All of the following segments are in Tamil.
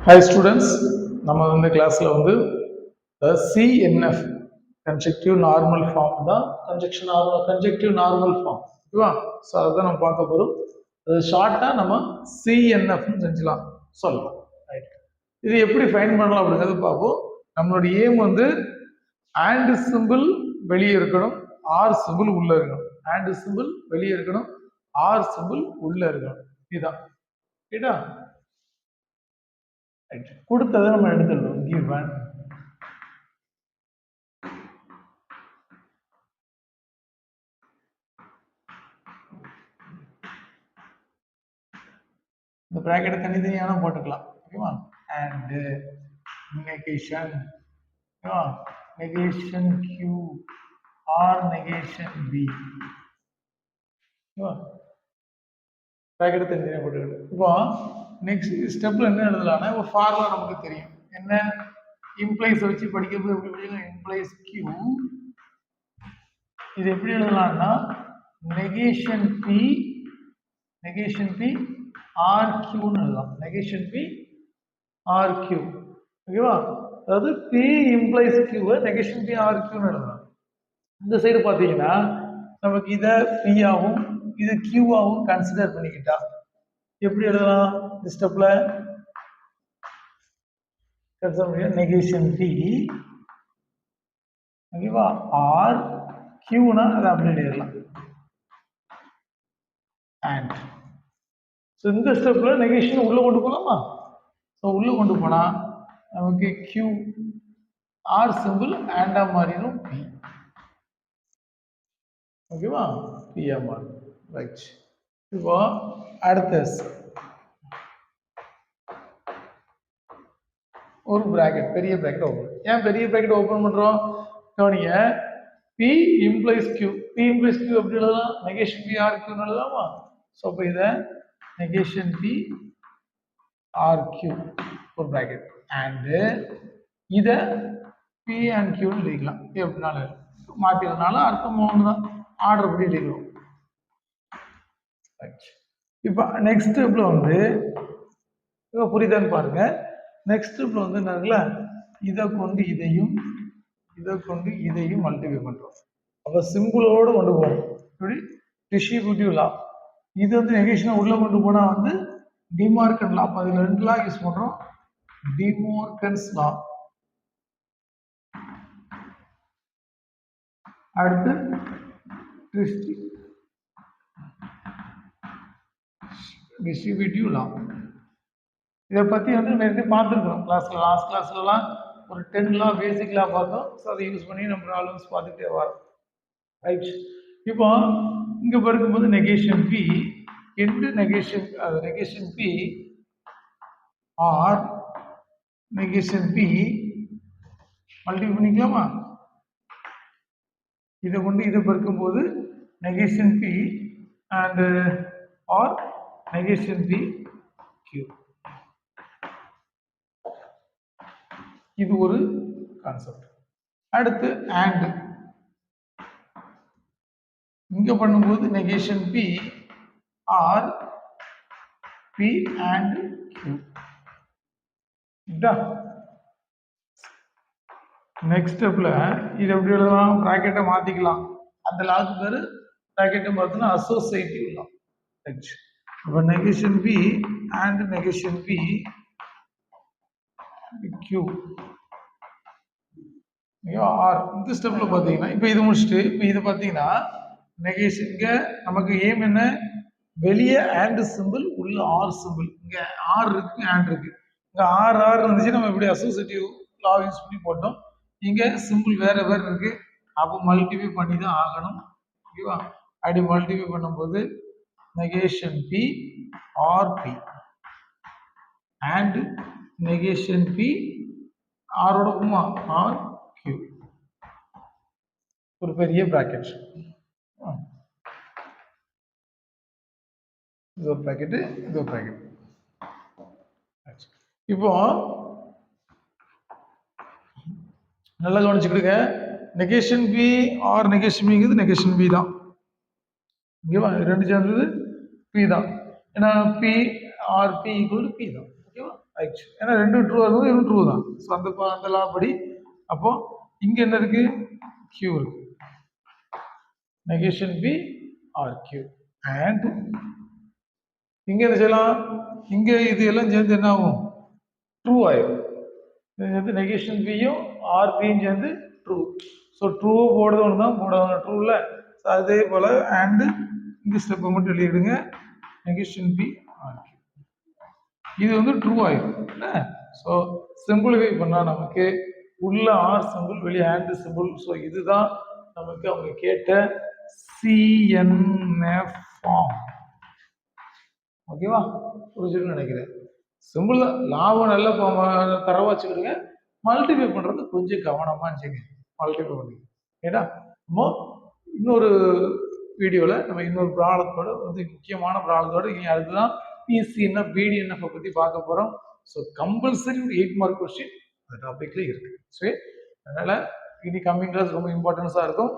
Hi students, நம்ம இந்த கிளாஸ்ல வந்து CNF conjunctive normal form தான் conjunctive normal form ஓகேவா? ஸோ அதுதான் நம்ம பார்க்க போகிறோம். அது ஷார்ட்டாக நம்ம CNFன்னு செஞ்சலாம் சொல்லலாம். ரைட், இது எப்படி ஃபைன் பண்ணலாம் அப்படிங்கிறது பார்ப்போம். நம்மளுடைய ஏம் வந்து and சிம்பிள் வெளியே இருக்கணும், ஆர் சிம்பிள் உள்ள இருக்கணும். and சிம்பிள் வெளியே இருக்கணும், ஆர் சிம்பிள் உள்ள இருக்கணும். இதுதான் ரைட்டா? கொடுத்ததை நம்ம எடுத்துடணும். given இந்த பிராக்கெட் தனித்தனியான போட்டுக்கலாம். ஓகேவா? and negation ஓகேவா? negation q or negation b ஓகேவா? பிராக்கெட் தனித்தனியாக போட்டுக்கிட்டு இப்போ நெக்ஸ்ட் ஸ்டெப்ல என்ன எழுதலாம்னா ஒரு ஃபார்முலா நமக்கு தெரியும். என்ன இம்ப்ளைஸ் வச்சு படிக்கும்போது எப்படி படிக்கணும்? இம்ப்ளைஸ் q இது எப்படி எழுதலாம்னா நெகேஷன் p ஆர் கியூன்னு எழுதலாம். நெகேஷன் p ஆர் கியூ ஓகேவா? அதாவது p இம்ப்ளைஸ் கியூவை நெகேஷன் p ஆர் கியூன்னு எழுதலாம். இந்த சைடு பார்த்தீங்கன்னா நமக்கு இதை p ஆகும் இது q ஆகும் கன்சிடர் பண்ணிக்கிட்டா எப்படி எழுதலாம்? இந்த ஸ்டெப்ல நெகேஷன் p ஓகேவா ஆர் கியூனா அதை அப்படி எழுதலாம். and ஸோ இந்த ஸ்டெப்ல நெகேஷன் உள்ள கொண்டு போகலாமா? ஸோ உள்ள கொண்டு போனா நமக்கு கியூ ஆர் சிம்பிள் ஆண்டா மாறிடும் பி ஓகேவா? பியா மாறும். ரைட், இப்போ அடுத்த ஒரு பிராக்கெட் பெரிய பிராக்கெட் ஓப்பன். ஏன் பெரிய பிராக்கெட் ஓப்பன் பண்றோம்? கவனிங்க, P implies Q. P implies Q எப்படி எழுதலாம்? நெகேஷன் பி ஆர் கியூன்னு எழுதலாமா? ஸோ அப்போ இதை நெகேஷன் பி ஆர் கியூ ஒரு பிராக்கெட் அண்டு இதை பி அண்ட் கியூன்னு எழுதிக்கலாம். எப்படினாலும் மாற்றினாலும் அர்த்தம் ஒன்று தான், ஆர்டர் படி எழுதிக்கிறோம். இப்போ நெக்ஸ்ட் ஸ்டெப்ல வந்து இப்போ புரியுதான்னு பாருங்க. நெக்ஸ்ட் ஸ்டெப்ல வந்து என்னங்களா இதை கொண்டு இதையும் மல்டிப்ளை பண்றோம். அப்போ சிம்பிளோடு கொண்டு போகிறோம். இப்படி டிஸ்ட்ரிபியூட்டிவ் லா. இது வந்து நெகேஷனை உள்ள கொண்டு போனா வந்து டிமார்கன் லா. அப்போ அதில் 2 லா யூஸ் பண்றோம். டிமார்கன்ஸ் லா. அடுத்து டிஸ்ட்ரிபியூட்டிவ் லா. இதை பத்தி வந்து நிறைய பார்த்துருக்கோம் கிளாஸ்ல. லாஸ்ட் கிளாஸ்லாம் ஒரு 10 லா பேசிக் லா பார்த்தோம். ஸோ அதை யூஸ் பண்ணி நம்ம ப்ராப்ளம்ஸ் பார்த்துட்டே வரோம். ரைட், இப்போ இங்க பார்க்கும்போது negation p into negation B or negation p multiple பண்ணிக்கலாமா? இதை கொண்டு இதை பெருக்கும்போது negation B and or negation B q. இது ஒரு கான்செப்ட். அடுத்து அண்ட் இங்க பண்ணும்போது negation B or B and q. Next ஸ்டெப்ல இது எப்படி எழுதலாம்? பிராக்கெட்டை மாத்திக்கலாம். அந்த லாக்கு பேரு பிராக்கெட்டை பார்த்தோம்னா அசோசியேட்டிவ் லா. இப்போ negation B and negation B Q or. இந்த ஸ்டெப்ல பார்த்தீங்கன்னா இப்போ இது முடிச்சுட்டு இப்போ இது பார்த்தீங்கன்னா நெகேஷன் இங்க நமக்கு ஏம் என்ன? வெளியே ஆண்ட் சிம்பிள் உள்ள ஆர் சிம்பிள். இங்க ஆர் இருக்கு ஆண்ட் இருக்கு. இங்க ஆர் இருந்துச்சு நம்ம இப்படி அசோசியேட்டிவ் லா யூஸ் பண்ணி போட்டோம். இங்க சிம்பிள் வேற இருக்கு. அப்போ மல்டிப்ளை பண்ணி தான் ஆகணும். ஓகேவா? அப்படி மல்டிப்ளை பண்ணும்போது negation B or B and negation P ஆரோட ஆர் கியூ ஒரு பெரிய பிராக்கெட். இது ஒரு பிராக்கெட், இது ஒரு பிராக்கெட். இப்போ நல்லா கவனிச்சுக்கிடுங்க. நெகேஷன் பி ஆர் நெகேஷன் பிங்கிறது நெகேஷன் பி தான். ஓகேவா? ரெண்டு சேர்ந்தது பி தான். ஏன்னா p or p equal p தான். ஓகேவா? ஆயிடுச்சு. ஏன்னா ரெண்டும் ட்ரூ ஆகுது, இதுவும் ட்ரூ தான். ஸோ அந்த லா படி அப்போ இங்க என்ன இருக்கு? Q இருக்கு. Negation B or Q. And இங்க என்ன செய்யலாம்? இங்க இது எல்லாம் சேர்ந்து என்ன ஆகும்? ட்ரூ ஆயிடும். இது வந்து நெகேஷன் பியும் ஆர் பியும் சேர்ந்து ட்ரூ. ஸோ ட்ரூ போடுறது ஒன்று தான் போடுவாங்க ட்ரூ இல்லை. ஸோ அதே போல் அண்டு இந்த ஸ்டெப்பை மட்டும் எழுதிடுங்க. நெகேஷன் பி ஆர் கியூ இது வந்து ட்ரூ ஆயிடும். என்ன? ஸோ சிம்பிளிஃபை பண்ணால் நமக்கு உள்ள ஆர் சிம்பிள் வெளியே ஆண்டு சிம்பிள். ஸோ இதுதான் நமக்கு அவங்க கேட்ட சிஎன்எஃப் ஃபார்ம். ஓகேவா? புரிஞ்சுன்னு நினைக்கிறேன். சிம்பிள் தான். லாபம் நல்ல தரவா வச்சுக்கிடுங்க. மல்டிப்ளை பண்றது கொஞ்சம் கவனமா செய்யுங்க. மல்டிப்ளை பண்ணுங்க. ஏன்னா நம்ம இன்னொரு வீடியோவில் நம்ம இன்னொரு ப்ராப்ளத்தோட வந்து முக்கியமான ப்ராப்ளத்தோட இனி அதுதான் பிசிஎன்எஃப் பிடிஎன்எஃப் பற்றி பார்க்க போகிறோம். ஸோ கம்பல்சரி 8 மார்க் கொஸ்டின் அந்த டாபிக்லேயே இருக்கு. சரி, அதனால இனி கம்மிங் கிளாஸ் ரொம்ப இம்பார்ட்டன்ஸாக இருக்கும்.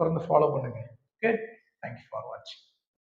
தொடர்ந்து ஃபாலோ பண்ணுங்க. ஓகே, தேங்க்யூ ஃபார் வாட்சிங்.